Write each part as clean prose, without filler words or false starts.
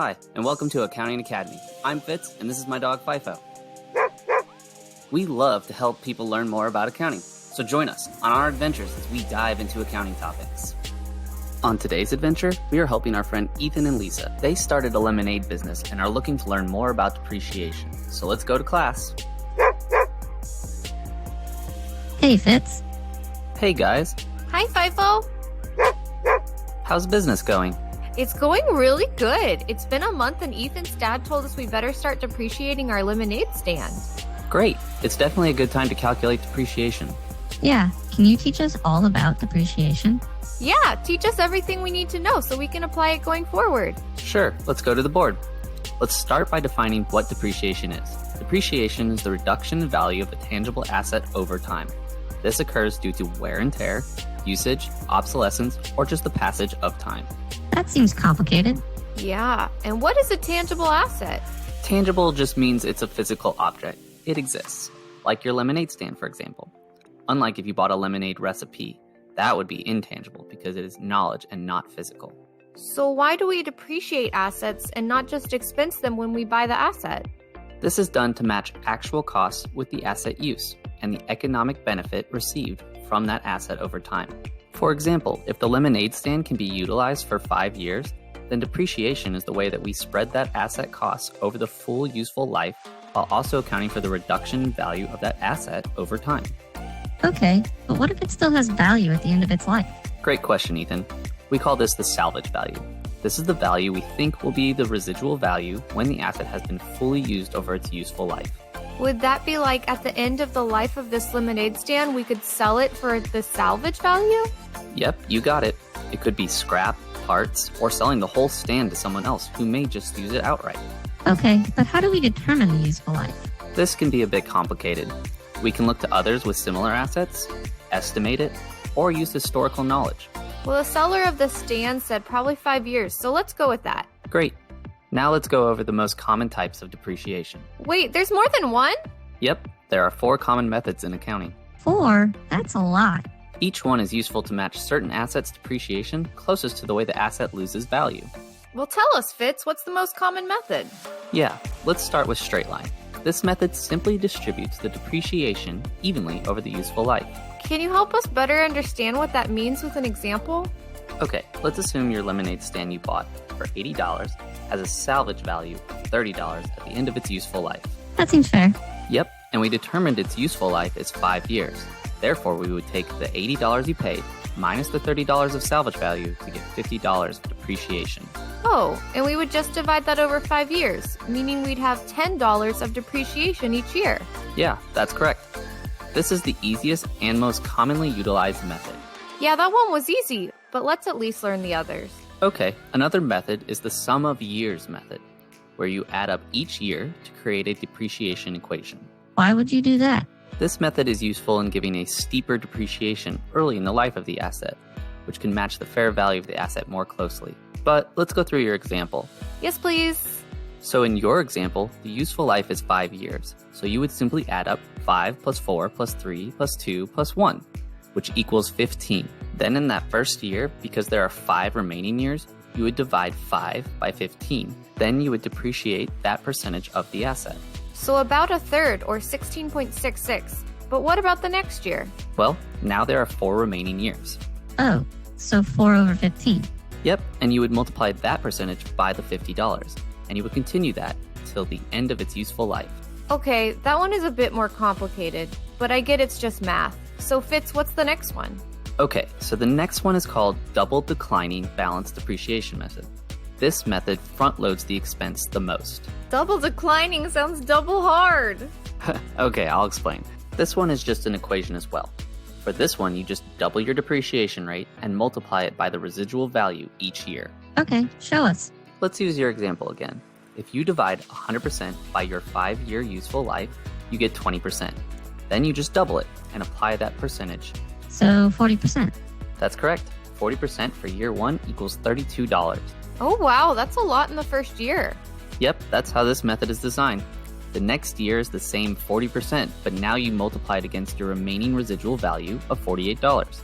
Hi, and welcome to Accounting Academy. I'm Fitz, and this is my dog FIFO. We love to help people learn more about accounting, so join us on our adventures as we dive into accounting topics. On today's adventure, we are helping our friend Ethan and Lisa. They started a lemonade business and are looking to learn more about depreciation. So let's go to class. Hey, Fitz. Hey, guys. Hi, FIFO. How's business going? It's going really good. It's been a month and Ethan's dad told us we better start depreciating our lemonade stand. Great. It's definitely a good time to calculate depreciation. Yeah, can you teach us all about depreciation? Yeah, teach us everything we need to know so we can apply it going forward. Sure, let's go to the board. Let's start by defining what depreciation is. Depreciation is the reduction in value of a tangible asset over time. This occurs due to wear and tear, usage, obsolescence, or just the passage of time. That seems complicated. Yeah, and what is a tangible asset? Tangible just means it's a physical object. It exists, like your lemonade stand, for example. Unlike if you bought a lemonade recipe, that would be intangible because it is knowledge and not physical. So why do we depreciate assets and not just expense them when we buy the asset? This is done to match actual costs with the asset use and the economic benefit received from that asset over time. For example, if the lemonade stand can be utilized for 5 years, then depreciation is the way that we spread that asset cost over the full useful life while also accounting for the reduction in value of that asset over time. Okay, but what if it still has value at the end of its life? Great question, Ethan. We call this the salvage value. This is the value we think will be the residual value when the asset has been fully used over its useful life. Would that be like at the end of the life of this lemonade stand, we could sell it for the salvage value? Yep, you got it. It could be scrap, parts, or selling the whole stand to someone else who may just use it outright. Okay, but how do we determine the useful life? This can be a bit complicated. We can look to others with similar assets, estimate it, or use historical knowledge. Well, the seller of the stand said probably 5 years, so let's go with that. Great. Now let's go over the most common types of depreciation. Wait, there's more than one? Yep, there are 4 common methods in accounting. 4? That's a lot. Each one is useful to match certain assets' depreciation closest to the way the asset loses value. Well, tell us, Fitz, what's the most common method? Yeah, let's start with straight line. This method simply distributes the depreciation evenly over the useful life. Can you help us better understand what that means with an example? Okay, let's assume your lemonade stand you bought for $80 has a salvage value of $30 at the end of its useful life. That seems fair. Yep, and we determined its useful life is 5 years. Therefore, we would take the $80 you paid minus the $30 of salvage value to get $50 of depreciation. Oh, and we would just divide that over 5 years, meaning we'd have $10 of depreciation each year. Yeah, that's correct. This is the easiest and most commonly utilized method. Yeah, that one was easy, but let's at least learn the others. Okay, another method is the sum of years method, where you add up each year to create a depreciation equation. Why would you do that? This method is useful in giving a steeper depreciation early in the life of the asset, which can match the fair value of the asset more closely. But let's go through your example. Yes, please. So in your example, the useful life is 5 years. So you would simply add up 5 plus 4 plus 3 plus 2 plus 1, which equals 15. Then in that first year, because there are 5 remaining years, you would divide 5 by 15. Then you would depreciate that percentage of the asset. So about a third, or 16.66. But what about the next year? Well, now there are 4 remaining years. Oh, so 4 over 15. Yep, and you would multiply that percentage by the $50, and you would continue that till the end of its useful life. Okay, that one is a bit more complicated, but I get it's just math. So Fitz, what's the next one? Okay, so the next one is called double declining balance depreciation method. This method front loads the expense the most. Double declining sounds double hard. Okay, I'll explain. This one is just an equation as well. For this one, you just double your depreciation rate and multiply it by the residual value each year. Okay, show us. Let's use your example again. If you divide 100% by your 5-year useful life, you get 20%. Then you just double it and apply that percentage. So 40%. That's correct. 40% for year 1 equals $32. Oh wow, that's a lot in the first year. Yep, that's how this method is designed. The next year is the same 40%, but now you multiply it against your remaining residual value of $48.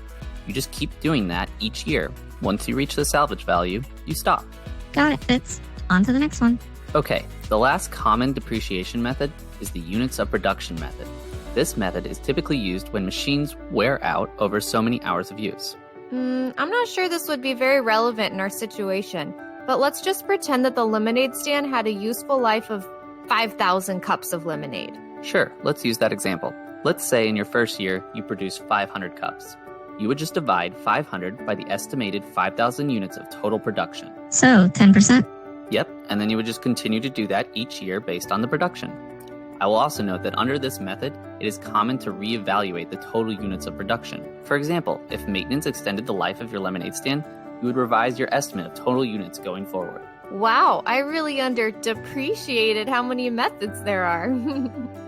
You just keep doing that each year. Once you reach the salvage value, you stop. Got it, Fitz. On to the next one. Okay, the last common depreciation method is the units of production method. This method is typically used when machines wear out over so many hours of use. I'm not sure this would be very relevant in our situation, but let's just pretend that the lemonade stand had a useful life of 5,000 cups of lemonade. Sure, let's use that example. Let's say in your first year, you produce 500 cups. You would just divide 500 by the estimated 5,000 units of total production. So, 10%? Yep, and then you would just continue to do that each year based on the production. I will also note that under this method, it is common to reevaluate the total units of production. For example, if maintenance extended the life of your lemonade stand, you would revise your estimate of total units going forward. Wow, I really under-depreciated how many methods there are.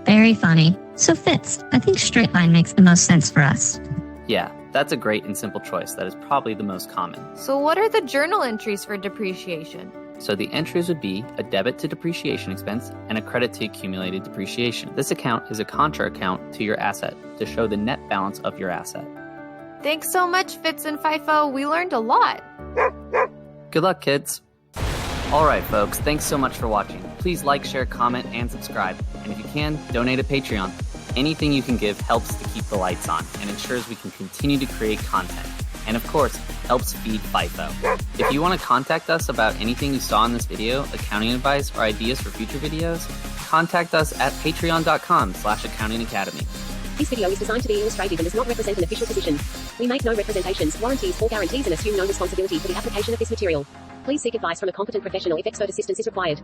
Very funny. So Fitz, I think straight line makes the most sense for us. Yeah, that's a great and simple choice that is probably the most common. So what are the journal entries for depreciation? So the entries would be a debit to depreciation expense and a credit to accumulated depreciation. This account is a contra account to your asset to show the net balance of your asset. Thanks so much, Fitz and FIFO. We learned a lot. Good luck, kids. All right, folks, thanks so much for watching. Please like, share, comment, and subscribe. And if you can, donate at Patreon. Anything you can give helps to keep the lights on and ensures we can continue to create content. And of course, helps feed FIFO. If you want to contact us about anything you saw in this video, accounting advice, or ideas for future videos, contact us at patreon.com/accountingacademy. This video is designed to be illustrative and does not represent an official position. We make no representations, warranties, or guarantees and assume no responsibility for the application of this material. Please seek advice from a competent professional if expert assistance is required.